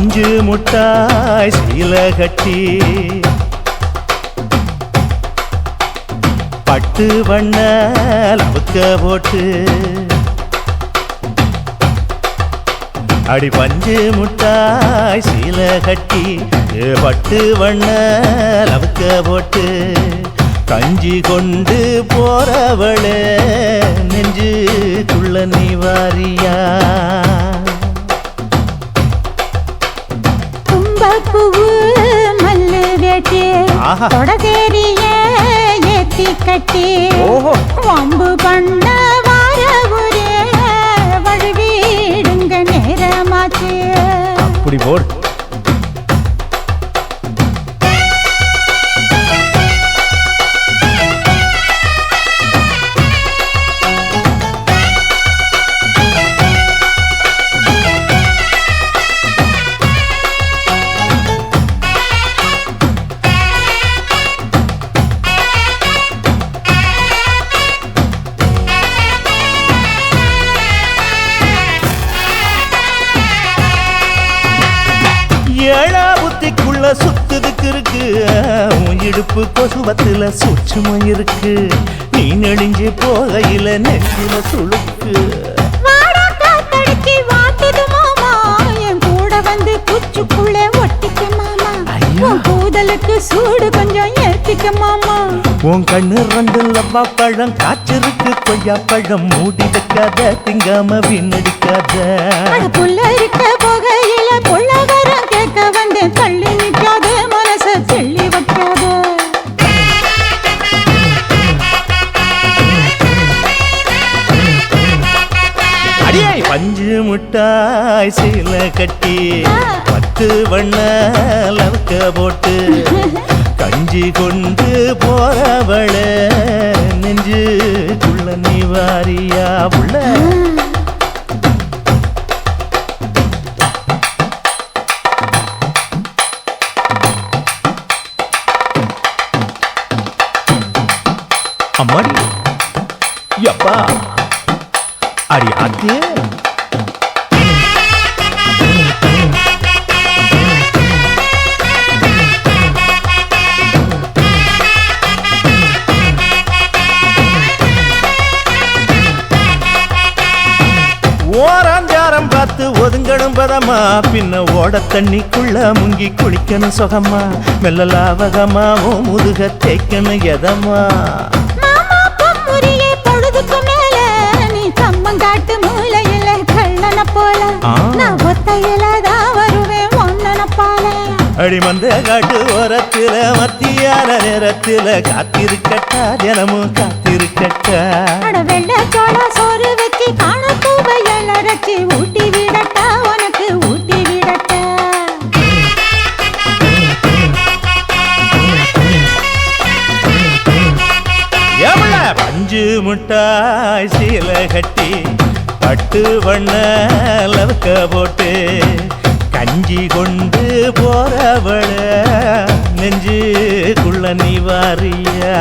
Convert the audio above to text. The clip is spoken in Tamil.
பஞ்சு முட்டாய் சீல கட்டி பட்டு வண்ண லவுக்க போட்டு அடி பஞ்சு முட்டாய் சீல கட்டி பட்டு வண்ண லவுக்க போட்டு கஞ்சி கொண்டு போறவளே நெஞ்சுக்குள்ள நீ வாரியா கும்பப்பூவு மல்லு வேட்டி தொடதேரிய ஏத்தி கட்டி வம்பு பண்ண வார ஊரே வழுவிடுங்க நேரமாச்சு அப்படி போடு ஏழா புத்திக்குள்ள சுத்துதுக்கு இருக்கு உன் இடுப்பு கொசுவத்துல சூட்சுமம் இருக்கு நீ நெளிஞ்சு போகையில நெஞ்சில சுழுக்கு என் கூட வந்து குச்சுக்குள்ள ஒட்டிக்க மாமா கூதலுக்கு சூடு கொஞ்சம் ஏத்திக்க மாமா உன் கண்ணு ரெண்டு லவ்வா பழம் காய்ச்சிருக்கு கொய்யா பழம் மூடி வைக்காத திங்காம வீணடிக்காத புள்ள இருக்க போகையில பொள்ளவரம் கேட்க வந்தேன் தள்ளி நிற்காத மனச தெள்ளி வைக்காத அடியே பஞ்சு முட்டாய் சீல கட்டி பத்து வண்ண லவுக்க போட்டு கஞ்சி கொண்டு போறவள நெஞ்சுக்குள்ள நீ வாரியா உள்ள அம்மாடி யப்பா அடி ஆத்தியே ஓராஞ்சாரம் பார்த்து ஒதுங்கணும் பதமா பின்ன ஓட தண்ணிக்குள்ள முங்கி குளிக்கணும் சுகமா மெல்ல லாவகமா ஓ முதுக தேய்க்கணும் எதமா காட்டு மூலையில கள்ளன போல நான் ஒத்தையிலதான் வருவேன் ஒன்னன போல அடிமந்த காட்டு ஓரத்துல மத்தியான நேரத்துல காத்திருக்கட்டா தினமும் காத்திருக்கட்டா வெள்ள சோள சோறு வச்சு காண பூவையல் அரைச்சி ஊட்டி விடட்டா உனக்கு ஊட்டி விடட்டா எவ்வள பஞ்சு முட்டாய் சீல கட்டி பட்டு வண்ண லவுக்க போட்டு கஞ்சி கொண்டு போறவள நெஞ்சுக்குள்ள நீ வாரியா